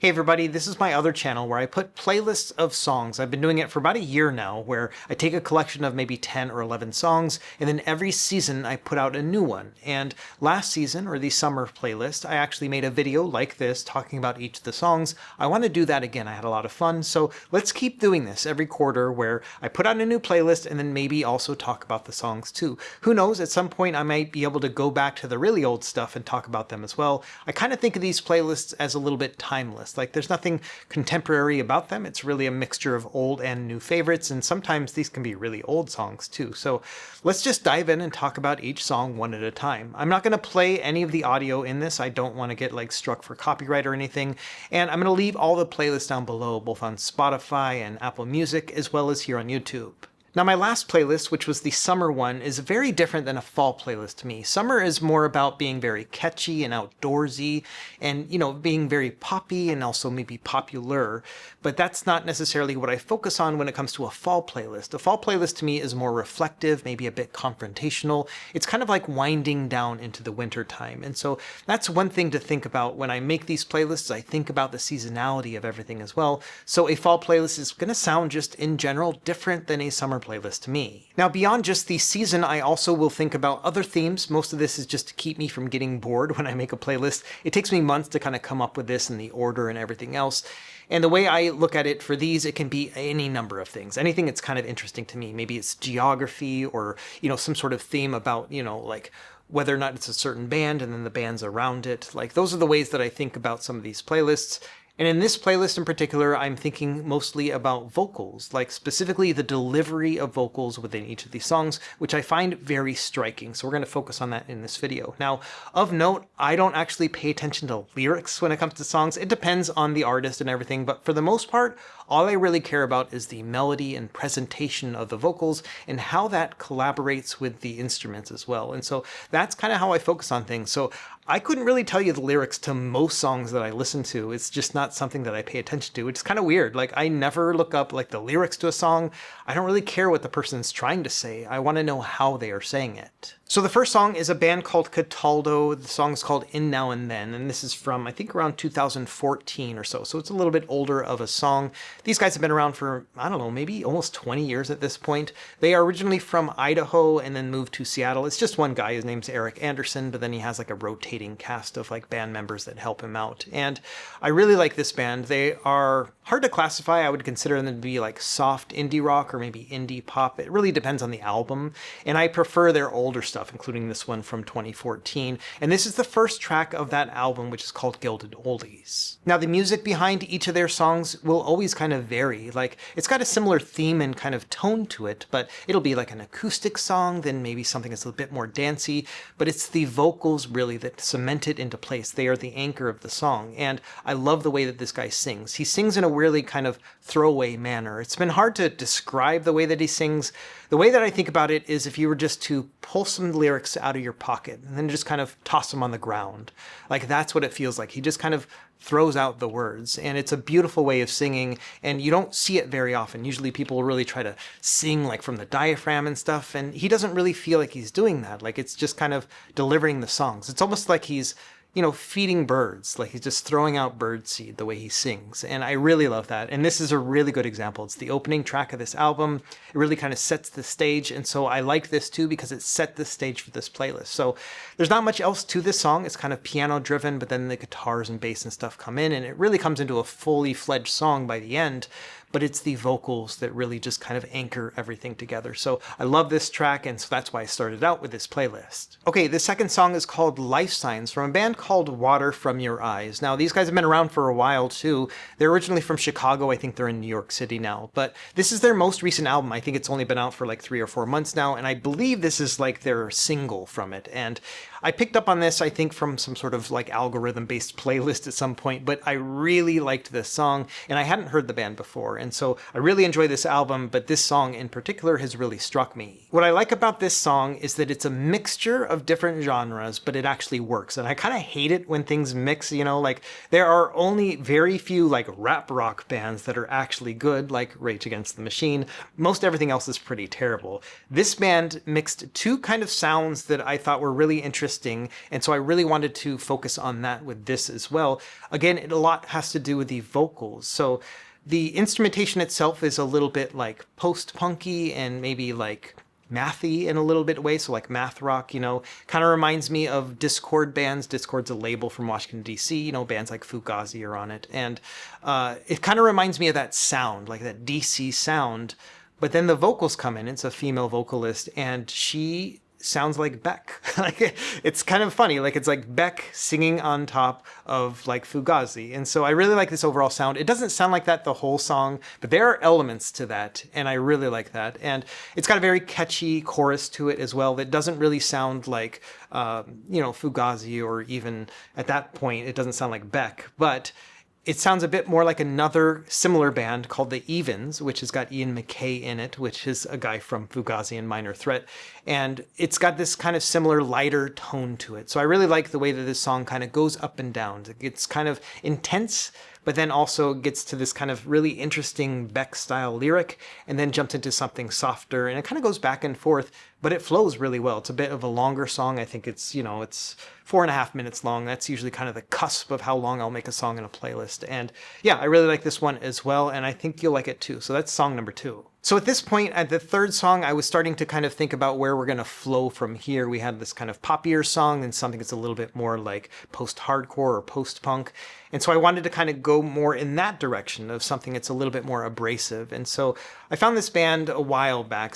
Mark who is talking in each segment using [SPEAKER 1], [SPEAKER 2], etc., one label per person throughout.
[SPEAKER 1] Hey everybody, this is my other channel where I put playlists of songs. I've been doing it for about a year now, where I take a collection of maybe 10 or 11 songs, and then every season I put out a new one. And last season, or the summer playlist, I actually made a video like this talking about each of the songs. I want to do that again. I had a lot of fun, so let's keep doing this every quarter where I put out a new playlist and then maybe also talk about the songs too. Who knows, at some point I might be able to go back to the really old stuff and talk about them as well. I kind of think of these playlists as a little bit timeless. Like there's nothing contemporary about them. It's really a mixture of old and new favorites, and sometimes these can be really old songs too. So let's just dive in and talk about each song one at a time. I'm not going to play any of the audio in this. I don't want to get like struck for copyright or anything. And I'm going to leave all the playlists down below, both on Spotify and Apple Music, as well as here on YouTube. Now my last playlist, which was the summer one, is very different than a fall playlist to me. Summer is more about being very catchy and outdoorsy and, being very poppy and also maybe popular, but that's not necessarily what I focus on when it comes to a fall playlist. A fall playlist to me is more reflective, maybe a bit confrontational. It's kind of like winding down into the winter time. And so that's one thing to think about when I make these playlists. I think about the seasonality of everything as well. So a fall playlist is going to sound just in general different than a summer playlist to me. Now, beyond just the season, I also will think about other themes. Most of this is just to keep me from getting bored when I make a playlist. It takes me months to kind of come up with this and the order and everything else. And the way I look at it for these, it can be any number of things. Anything that's kind of interesting to me. Maybe it's geography or, some sort of theme about, like whether or not it's a certain band and then the bands around it. Like those are the ways that I think about some of these playlists. And in this playlist in particular, I'm thinking mostly about vocals, like specifically the delivery of vocals within each of these songs, which I find very striking. So we're going to focus on that in this video. Now, of note, I don't actually pay attention to lyrics when it comes to songs. It depends on the artist and everything, but for the most part, all I really care about is the melody and presentation of the vocals and how that collaborates with the instruments as well. And so that's kind of how I focus on things. So I couldn't really tell you the lyrics to most songs that I listen to. It's just not something that I pay attention to. It's kind of weird. Like I never look up like the lyrics to a song. I don't really care what the person's trying to say. I want to know how they are saying it. So the first song is a band called Cataldo. The song is called In Now and Then, and this is from, I think, around 2014 or so. So it's a little bit older of a song. These guys have been around for, I don't know, maybe almost 20 years at this point. They are originally from Idaho and then moved to Seattle. It's just one guy. His name's Eric Anderson, but then he has like a rotating cast of like band members that help him out. And I really like this band. They are hard to classify. I would consider them to be like soft indie rock or maybe indie pop. It really depends on the album. And I prefer their older stuff, including this one from 2014. And this is the first track of that album, which is called Gilded Oldies. Now, the music behind each of their songs will always kind of vary. Like, it's got a similar theme and kind of tone to it, but it'll be like an acoustic song, then maybe something that's a bit more dancey, but it's the vocals really that cement it into place. They are the anchor of the song. And I love the way that this guy sings. He sings in a really kind of throwaway manner. It's been hard to describe the way that he sings. The way that I think about it is if you were just to pull some lyrics out of your pocket and then just kind of toss them on the ground. Like that's what it feels like. He just kind of throws out the words, and it's a beautiful way of singing, and you don't see it very often. Usually people really try to sing like from the diaphragm and stuff, and he doesn't really feel like he's doing that. Like it's just kind of delivering the songs. It's almost like he's feeding birds, like he's just throwing out bird seed the way he sings. And I really love that. And this is a really good example. It's the opening track of this album. It really kind of sets the stage. And so I like this too because it set the stage for this playlist. So there's not much else to this song. It's kind of piano driven, but then the guitars and bass and stuff come in, and it really comes into a fully fledged song by the end. But it's the vocals that really just kind of anchor everything together. So I love this track, and so that's why I started out with this playlist. Okay, the second song is called Life Signs from a band called Water From Your Eyes. Now, these guys have been around for a while too. They're originally from Chicago. I think they're in New York City now. But this is their most recent album. I think it's only been out for like 3 or 4 months now, and I believe this is like their single from it. And I picked up on this, I think, from some sort of like algorithm-based playlist at some point, but I really liked this song, and I hadn't heard the band before. And so I really enjoy this album, but this song in particular has really struck me. What I like about this song is that it's a mixture of different genres, but it actually works. And I kind of hate it when things mix, you know, like there are only very few like rap rock bands that are actually good, like Rage Against the Machine. Most everything else is pretty terrible. This band mixed two kind of sounds that I thought were really interesting, and so I really wanted to focus on that with this as well. Again, a lot has to do with the vocals. So the instrumentation itself is a little bit like post-punky and maybe like mathy in a little bit way, so like math rock, you know, kind of reminds me of Discord bands. Discord's a label from Washington, D.C., you know, bands like Fugazi are on it, and it kind of reminds me of that sound, like that DC sound. But then the vocals come in. It's a female vocalist, and she sounds like Beck. Like it's kind of funny. Like it's like Beck singing on top of like Fugazi. And so I really like this overall sound. It doesn't sound like that the whole song, but there are elements to that, and I really like that. And it's got a very catchy chorus to it as well that doesn't really sound like you know, Fugazi, or even at that point it doesn't sound like Beck, but it sounds a bit more like another similar band called the Evens, which has got Ian MacKaye in it, which is a guy from Fugazi and Minor Threat. And it's got this kind of similar lighter tone to it. So I really like the way that this song kind of goes up and down. It's kind of intense, but then also gets to this kind of really interesting Beck-style lyric, and then jumps into something softer, and it kind of goes back and forth, but it flows really well. It's a bit of a longer song. I think it's, you know, it's 4.5 minutes long. That's usually kind of the cusp of how long I'll make a song in a playlist. And yeah, I really like this one as well, and I think you'll like it too. So that's song number 2. So at this point, at the third song, I was starting to kind of think about where we're going to flow from here. We had this kind of poppier song and something that's a little bit more like post-hardcore or post-punk. And so I wanted to kind of go more in that direction of something that's a little bit more abrasive. And so I found this band a while back.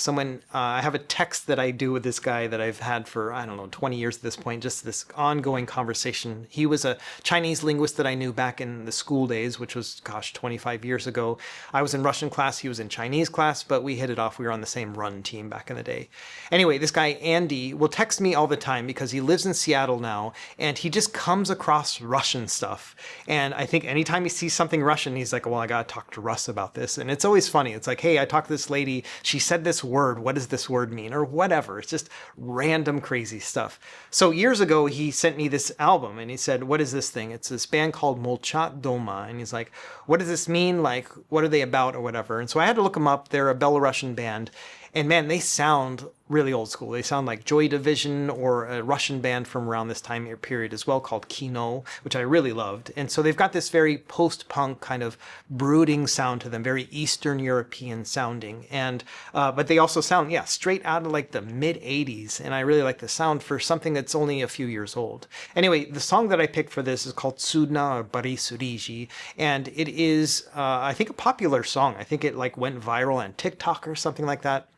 [SPEAKER 1] I have a text that I do with this guy that I've had for, I don't know, 20 years at this point, just this ongoing conversation. He was a Chinese linguist that I knew back in the school days, which was, gosh, 25 years ago. I was in Russian class, he was in Chinese class, but we hit it off. We were on the same run team back in the day. Anyway, this guy, Andy, will text me all the time because he lives in Seattle now, and he just comes across Russian stuff. And I think anytime he sees something Russian, he's like, well, I gotta talk to Russ about this. And it's always funny. It's like, hey, I talked to this lady. She said this word. What does this word mean? Or whatever. It's just random crazy stuff. So years ago, he sent me this album, and he said, what is this thing? It's this band called Molchat Doma. And he's like, what does this mean? Like, what are they about or whatever? And so I had to look them up. They're a Belarusian band. And man, they sound really old school. They sound like Joy Division, or a Russian band from around this time period as well called Kino, which I really loved. And so they've got this very post-punk kind of brooding sound to them, very Eastern European sounding. And but they also sound, yeah, straight out of like the mid-'80s. And I really like the sound for something that's only a few years old. Anyway, the song that I picked for this is called Судно, or Boris Ryzhy. And it is, I think, a popular song. I think it like went viral on TikTok or something like that.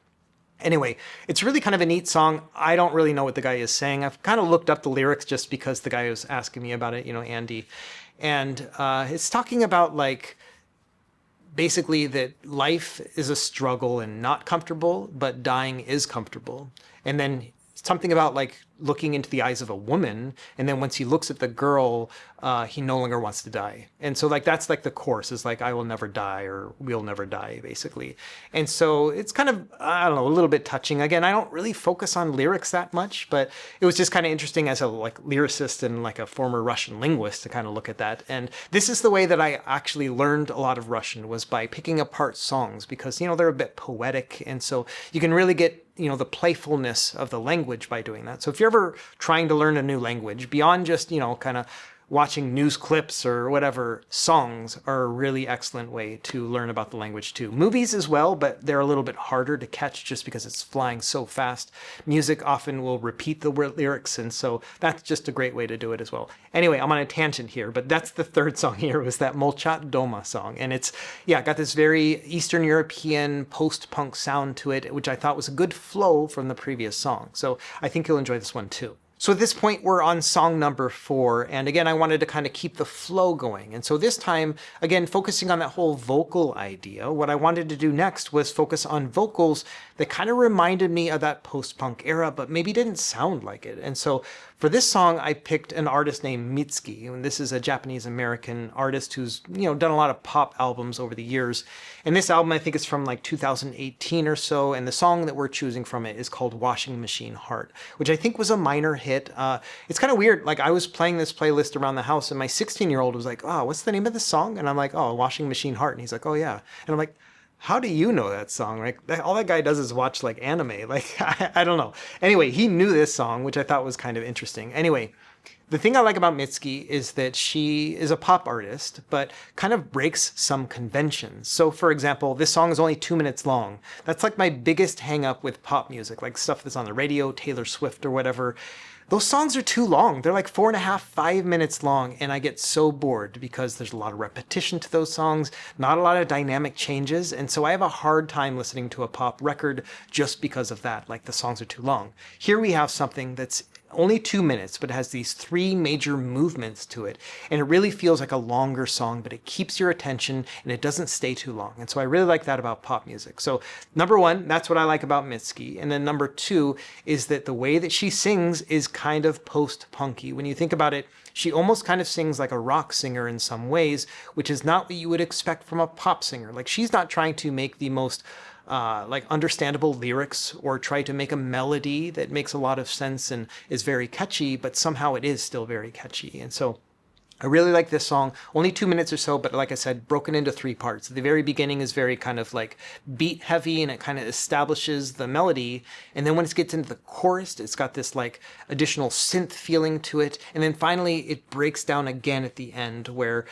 [SPEAKER 1] Anyway, it's really kind of a neat song. I don't really know what the guy is saying. I've kind of looked up the lyrics just because the guy was asking me about it, you know, Andy. And it's talking about like basically that life is a struggle and not comfortable, but dying is comfortable. And then something about like looking into the eyes of a woman, and then once he looks at the girl, he no longer wants to die. And so like that's like the chorus is like, I will never die, or we'll never die, basically. And so it's kind of, I don't know, a little bit touching. Again, I don't really focus on lyrics that much, but it was just kind of interesting as a like lyricist and like a former Russian linguist to kind of look at that. And this is the way that I actually learned a lot of Russian, was by picking apart songs, because, you know, they're a bit poetic, and so you can really get, you know, the playfulness of the language by doing that. So if you're ever trying to learn a new language, beyond just, you know, kind of watching news clips or whatever, songs are a really excellent way to learn about the language too. Movies as well, but they're a little bit harder to catch just because it's flying so fast. Music often will repeat the lyrics, and so that's just a great way to do it as well. Anyway, I'm on a tangent here, but that's the third song here, was that Molchat Doma song. And it's, yeah, got this very Eastern European post-punk sound to it, which I thought was a good flow from the previous song. So I think you'll enjoy this one too. So at this point, we're on song number 4. And again, I wanted to kind of keep the flow going. And so this time, again, focusing on that whole vocal idea, what I wanted to do next was focus on vocals that kind of reminded me of that post-punk era, but maybe didn't sound like it. And so For this song, I picked an artist named Mitski, and this is a Japanese-American artist who's, done a lot of pop albums over the years. And this album, I think, is from like 2018 or so, and the song that we're choosing from it is called Washing Machine Heart, which I think was a minor hit. It's kind of weird, like I was playing this playlist around the house, and my 16-year-old was like, oh, what's the name of this song? And I'm like, oh, Washing Machine Heart. And he's like, oh yeah. And I'm like, how do you know that song? Like, all that guy does is watch like anime. Like, I don't know. Anyway, he knew this song, which I thought was kind of interesting. Anyway, the thing I like about Mitski is that she is a pop artist, but kind of breaks some conventions. So for example, this song is only 2 minutes long. That's like my biggest hang up with pop music, like stuff that's on the radio, Taylor Swift or whatever. Those songs are too long. They're like 4.5, 5 minutes long, and I get so bored because there's a lot of repetition to those songs, not a lot of dynamic changes, and so I have a hard time listening to a pop record just because of that, like the songs are too long. Here we have something that's only 2 minutes, but it has these 3 major movements to it, and it really feels like a longer song, but it keeps your attention and it doesn't stay too long. And so I really like that about pop music. So number one, that's what I like about Mitski. And then number two is that the way that she sings is kind of post-punky. When you think about it, she almost kind of sings like a rock singer in some ways, which is not what you would expect from a pop singer. Like, she's not trying to make the most like understandable lyrics or try to make a melody that makes a lot of sense and is very catchy, but somehow it is still very catchy. And so I really like this song. Only 2 minutes or so, but like I said, broken into 3 parts. The very beginning is very kind of like beat heavy, and it kind of establishes the melody. And then when it gets into the chorus, it's got this like additional synth feeling to it. And then finally it breaks down again at the end where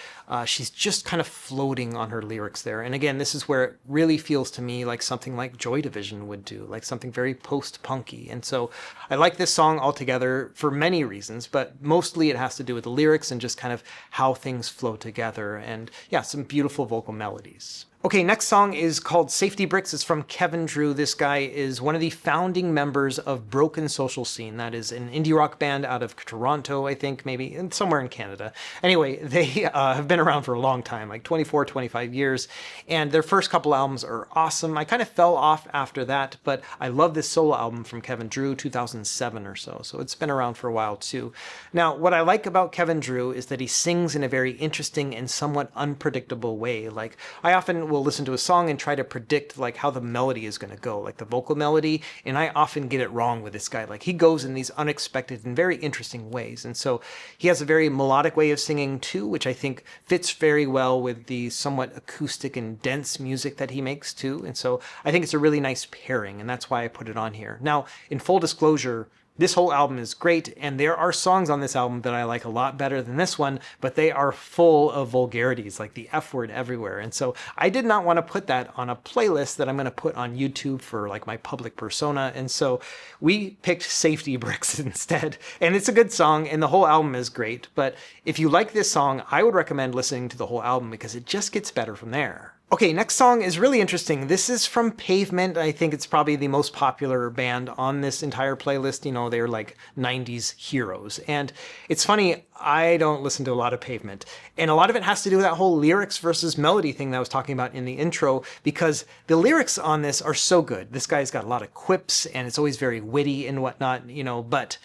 [SPEAKER 1] she's just kind of floating on her lyrics there. And again, this is where it really feels to me like something like Joy Division would do, like something very post-punky. And so I like this song altogether for many reasons, but mostly it has to do with the lyrics and just kind of how things flow together, and yeah, some beautiful vocal melodies. Okay, next song is called Safety Bricks. It's from Kevin Drew. This guy is one of the founding members of Broken Social Scene. That is an indie rock band out of Toronto, I think, maybe, and somewhere in Canada. Anyway, they have been around for a long time, like 24, 25 years, and their first couple albums are awesome. I kind of fell off after that, but I love this solo album from Kevin Drew, 2007 or so, so it's been around for a while too. Now, what I like about Kevin Drew is that he sings in a very interesting and somewhat unpredictable way. Like, I often will listen to a song and try to predict like how the melody is going to go, like the vocal melody, and I often get it wrong with this guy. Like, he goes in these unexpected and very interesting ways, and so he has a very melodic way of singing too, which I think fits very well with the somewhat acoustic and dense music that he makes too. And so I think it's a really nice pairing, and that's why I put it on here. Now, in full disclosure, this whole album is great, and there are songs on this album that I like a lot better than this one, but they are full of vulgarities, like the F word everywhere. And so I did not want to put that on a playlist that I'm going to put on YouTube for like my public persona. And so we picked Safety Bricks instead. And it's a good song, and the whole album is great. But if you like this song, I would recommend listening to the whole album because it just gets better from there. Okay, next song is really interesting. This is from Pavement. I think it's probably the most popular band on this entire playlist. You know, they're like 90s heroes. And it's funny, I don't listen to a lot of Pavement. And a lot of it has to do with that whole lyrics versus melody thing that I was talking about in the intro, because the lyrics on this are so good. This guy's got a lot of quips, and it's always very witty and whatnot, but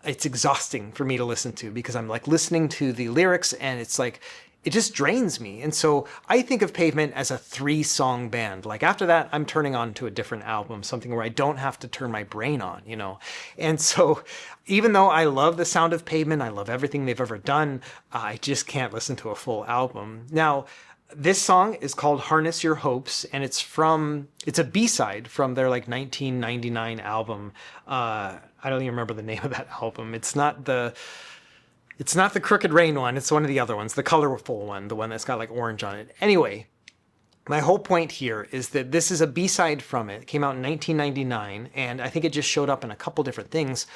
[SPEAKER 1] it's exhausting for me to listen to because I'm like listening to the lyrics and it's like, it just drains me. And so I think of Pavement as a 3-song band. Like, after that, I'm turning on to a different album, something where I don't have to turn my brain on, And so even though I love the sound of Pavement, I love everything they've ever done, I just can't listen to a full album. Now, this song is called Harness Your Hopes, and it's a B-side from their like 1999 album. I don't even remember the name of that album. It's not the Crooked Rain one, it's one of the other ones, the colorful one, the one that's got like orange on it. Anyway, my whole point here is that this is a B-side from it. It came out in 1999, and I think it just showed up in a couple different things.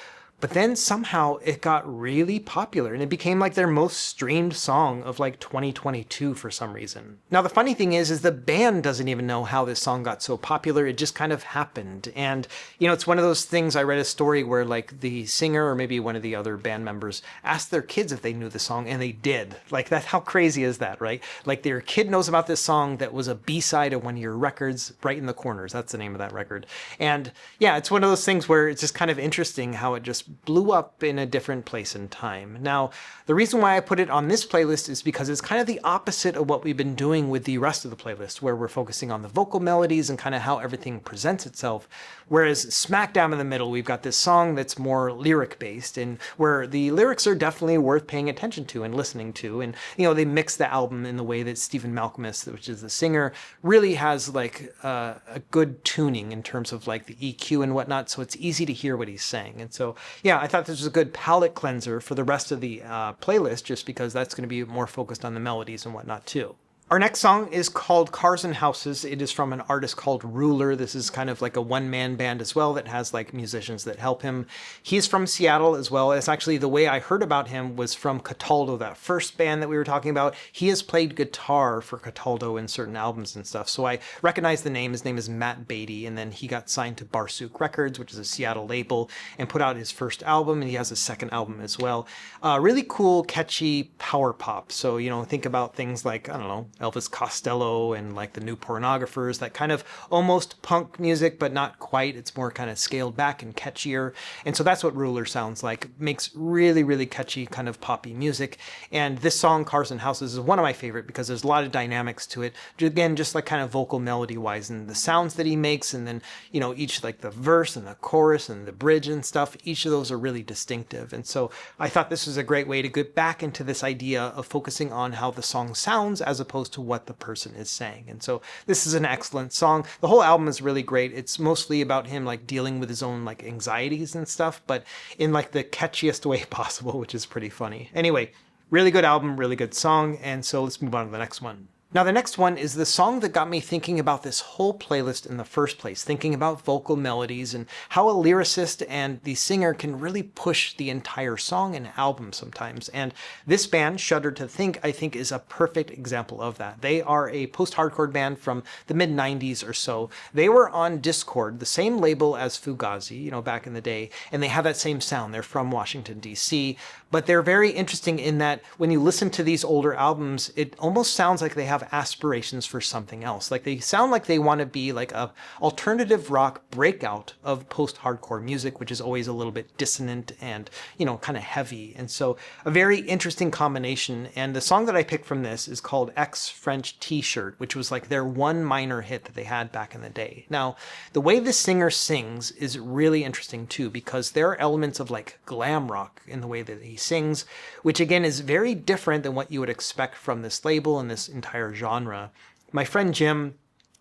[SPEAKER 1] But then somehow it got really popular, and it became like their most streamed song of like 2022 for some reason. Now, the funny thing is the band doesn't even know how this song got so popular. It just kind of happened. And, it's one of those things. I read a story where like the singer or maybe one of the other band members asked their kids if they knew the song, and they did. Like, that, how crazy is that, right? Like, their kid knows about this song that was a B-side of one of your records, Right in the Corners. That's the name of that record. And yeah, it's one of those things where it's just kind of interesting how it just just blew up in a different place in time. Now, the reason why I put it on this playlist is because it's kind of the opposite of what we've been doing with the rest of the playlist, where we're focusing on the vocal melodies and kind of how everything presents itself. Whereas smack down in the middle, we've got this song that's more lyric based, and where the lyrics are definitely worth paying attention to and listening to. And, they mix the album in the way that Stephen Malkmus, which is the singer, really has like a good tuning in terms of like the EQ and whatnot. So it's easy to hear what he's saying. And so, yeah, I thought this was a good palate cleanser for the rest of the playlist, just because that's going to be more focused on the melodies and whatnot too. Our next song is called Cars and Houses. It is from an artist called Ruler. This is kind of like a one-man band as well that has like musicians that help him. He's from Seattle as well. It's actually, the way I heard about him was from Cataldo, that first band that we were talking about. He has played guitar for Cataldo in certain albums and stuff. So I recognize the name. His name is Matt Beatty, and then he got signed to Barsuk Records, which is a Seattle label, and put out his first album, and he has a second album as well. Really cool, catchy power pop. So, think about things like, I don't know, Elvis Costello and like the New Pornographers, that kind of almost punk music, but not quite. It's more kind of scaled back and catchier. And so that's what Ruler sounds like. Makes really, really catchy kind of poppy music. And this song, Cars and Houses, is one of my favorite because there's a lot of dynamics to it. Again, just like kind of vocal melody wise, and the sounds that he makes, and then, each like the verse and the chorus and the bridge and stuff, each of those are really distinctive. And so I thought this was a great way to get back into this idea of focusing on how the song sounds as opposed to what the person is saying. And so this is an excellent song. The whole album is really great. It's mostly about him like dealing with his own like anxieties and stuff, but in like the catchiest way possible, which is pretty funny. Anyway, really good album, really good song. And so let's move on to the next one. Now, the next one is the song that got me thinking about this whole playlist in the first place, thinking about vocal melodies and how a lyricist and the singer can really push the entire song and album sometimes. And this band, Shudder to Think, I think is a perfect example of that. They are a post-hardcore band from the mid-90s or so. They were on Discord, the same label as Fugazi, back in the day, and they have that same sound. They're from Washington, D.C., but they're very interesting in that when you listen to these older albums, it almost sounds like they have aspirations for something else. Like they sound like they want to be like a alternative rock breakout of post-hardcore music, which is always a little bit dissonant and, kind of heavy. And so a very interesting combination. And the song that I picked from this is called X French T-Shirt, which was like their one minor hit that they had back in the day. Now, the way the singer sings is really interesting too, because there are elements of like glam rock in the way that he sings, which again is very different than what you would expect from this label and this entire genre. My friend Jim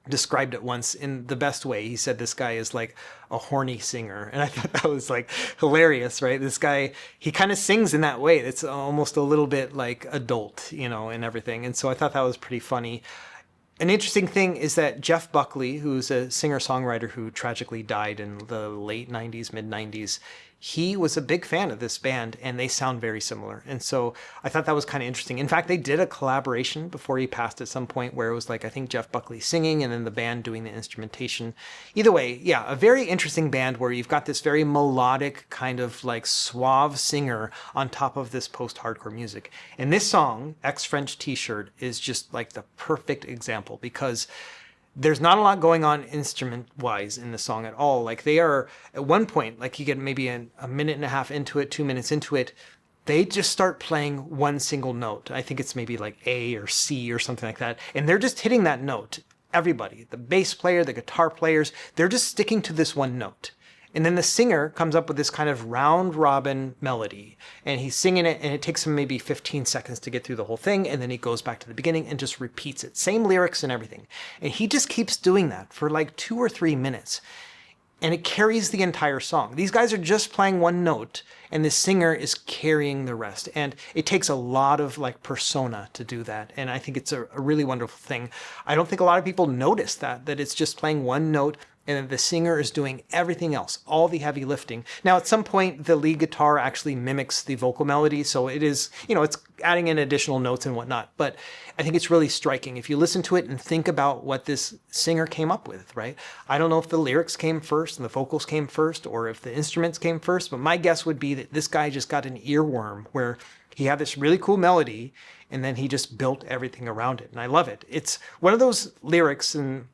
[SPEAKER 1] described it once in the best way. He said this guy is like a horny singer. And I thought that was like hilarious, right? This guy, he kind of sings in that way. It's almost a little bit like adult, and everything. And so I thought that was pretty funny. An interesting thing is that Jeff Buckley, who's a singer-songwriter who tragically died in the late 90s, mid-90s, he was a big fan of this band, and they sound very similar. And so I thought that was kind of interesting. In fact, they did a collaboration before he passed at some point where it was like, I think Jeff Buckley singing and then the band doing the instrumentation. Either way, yeah, a very interesting band where you've got this very melodic kind of like suave singer on top of this post-hardcore music. And this song, X French T-Shirt, is just like the perfect example because there's not a lot going on instrument-wise in the song at all. Like they are, at one point, like you get maybe a minute and a half into it, 2 minutes into it, they just start playing one single note. I think it's maybe like A or C or something like that. And they're just hitting that note. Everybody, the bass player, the guitar players, they're just sticking to this one note. And then the singer comes up with this kind of round robin melody and he's singing it and it takes him maybe 15 seconds to get through the whole thing. And then he goes back to the beginning and just repeats it. Same lyrics and everything. And he just keeps doing that for like 2 or 3 minutes. And it carries the entire song. These guys are just playing one note and the singer is carrying the rest. And it takes a lot of like persona to do that. And I think it's a really wonderful thing. I don't think a lot of people notice that it's just playing one note and then the singer is doing everything else, all the heavy lifting. Now, at some point, the lead guitar actually mimics the vocal melody, so it is, it's adding in additional notes and whatnot, but I think it's really striking. If you listen to it and think about what this singer came up with, right? I don't know if the lyrics came first and the vocals came first, or if the instruments came first, but my guess would be that this guy just got an earworm where he had this really cool melody, and then he just built everything around it, and I love it. It's one of those lyrics, and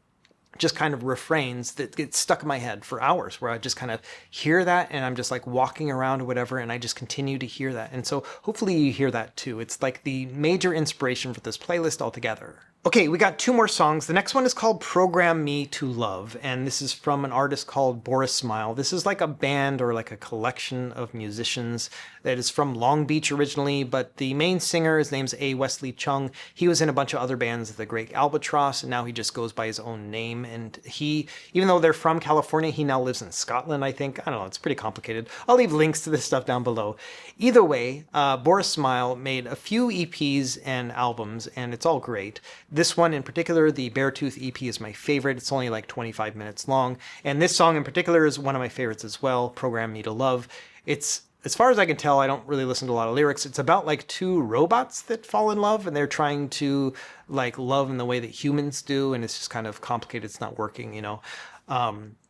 [SPEAKER 1] just kind of refrains that get stuck in my head for hours, where I just kind of hear that and I'm just like walking around or whatever, and I just continue to hear that. And so hopefully you hear that too. It's like the major inspiration for this playlist altogether. Okay, we got 2 more songs. The next one is called Program Me to Love, and this is from an artist called Boris Ryzhy. This is like a band or like a collection of musicians that is from Long Beach originally, but the main singer, his name's A. Wesley Chung. He was in a bunch of other bands, The Great Albatross, and now he just goes by his own name. And he, even though they're from California, he now lives in Scotland, I think. I don't know, it's pretty complicated. I'll leave links to this stuff down below. Either way, Boris Ryzhy made a few EPs and albums, and it's all great. This one in particular, the Beartooth EP, is my favorite. It's only like 25 minutes long. And this song in particular is one of my favorites as well, Program Me to Love. It's, as far as I can tell, I don't really listen to a lot of lyrics. It's about like 2 robots that fall in love, and they're trying to like love in the way that humans do. And it's just kind of complicated. It's not working, you know.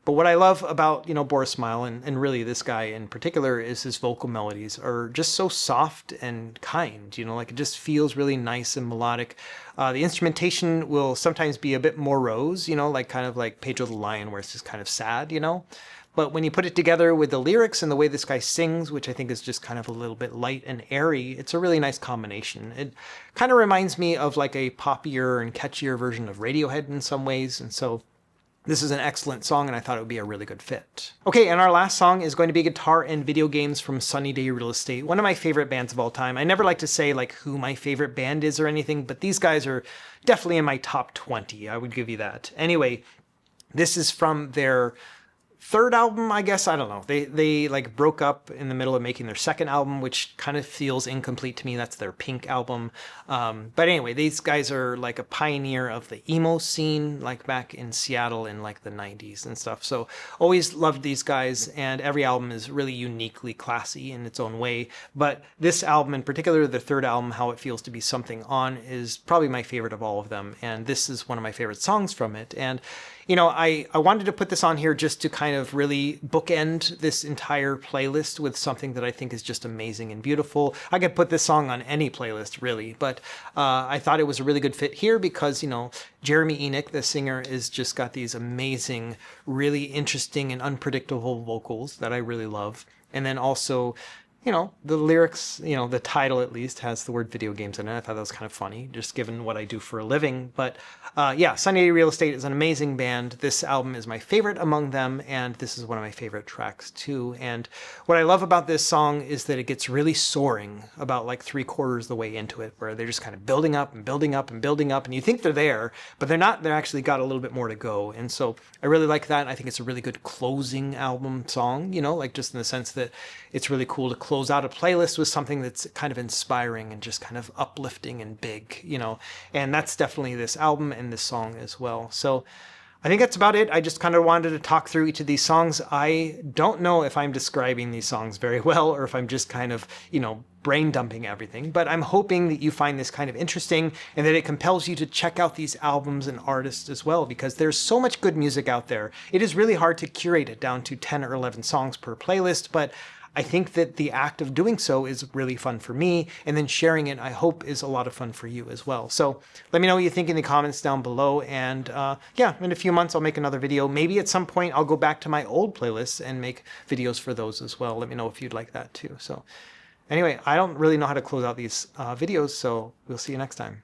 [SPEAKER 1] But what I love about, you know, Boris Ryzhy and really this guy in particular is his vocal melodies are just so soft and kind, you know, like it just feels really nice and melodic. The instrumentation will sometimes be a bit morose, you know, like kind of like Pedro the Lion, where it's just kind of sad, you know. But when you put it together with the lyrics and the way this guy sings, which I think is just kind of a little bit light and airy, it's a really nice combination. It kind of reminds me of like a poppier and catchier version of Radiohead in some ways, and so this is an excellent song, and I thought it would be a really good fit. Okay, and our last song is going to be Guitar and Video Games from Sunny Day Real Estate, one of my favorite bands of all time. I never like to say like who my favorite band is or anything, but these guys are definitely in my top 20. I would give you that. Anyway, this is from their 3rd album, I guess. I don't know. They like broke up in the middle of making their 2nd album, which kind of feels incomplete to me. That's their Pink album. But anyway, these guys are like a pioneer of the emo scene, like back in Seattle in like the 90s and stuff. So always loved these guys, and every album is really uniquely classy in its own way. But this album in particular, the 3rd album, How It Feels to Be Something On, is probably my favorite of all of them. And this is one of my favorite songs from it. And you know, I wanted to put this on here just to kind of really bookend this entire playlist with something that I think is just amazing and beautiful. I could put this song on any playlist, really, but I thought it was a really good fit here because, you know, Jeremy Enigk, the singer, is just got these amazing, really interesting and unpredictable vocals that I really love. And then also, you know, the lyrics, you know, the title at least has the word video games in it. I thought that was kind of funny, just given what I do for a living. But yeah, Sunny Day Real Estate is an amazing band. This album is my favorite among them, and this is one of my favorite tracks too. And what I love about this song is that it gets really soaring about like 3/4 the way into it, where they're just kind of building up and building up and building up, and you think they're there, but they're not. They're actually got a little bit more to go. And so I really like that. I think it's a really good closing album song, you know, like just in the sense that it's really cool to close out a playlist with something that's kind of inspiring and just kind of uplifting and big, you know, and that's definitely this album and this song as well. So I think that's about it. I just kind of wanted to talk through each of these songs. I don't know if I'm describing these songs very well or if I'm just kind of, you know, brain dumping everything, but I'm hoping that you find this kind of interesting and that it compels you to check out these albums and artists as well, because there's so much good music out there. It is really hard to curate it down to 10 or 11 songs per playlist, but I think that the act of doing so is really fun for me, and then sharing it, I hope, is a lot of fun for you as well. So let me know what you think in the comments down below, and yeah, in a few months I'll make another video. Maybe at some point I'll go back to my old playlists and make videos for those as well. Let me know if you'd like that too. So anyway, I don't really know how to close out these videos, so we'll see you next time.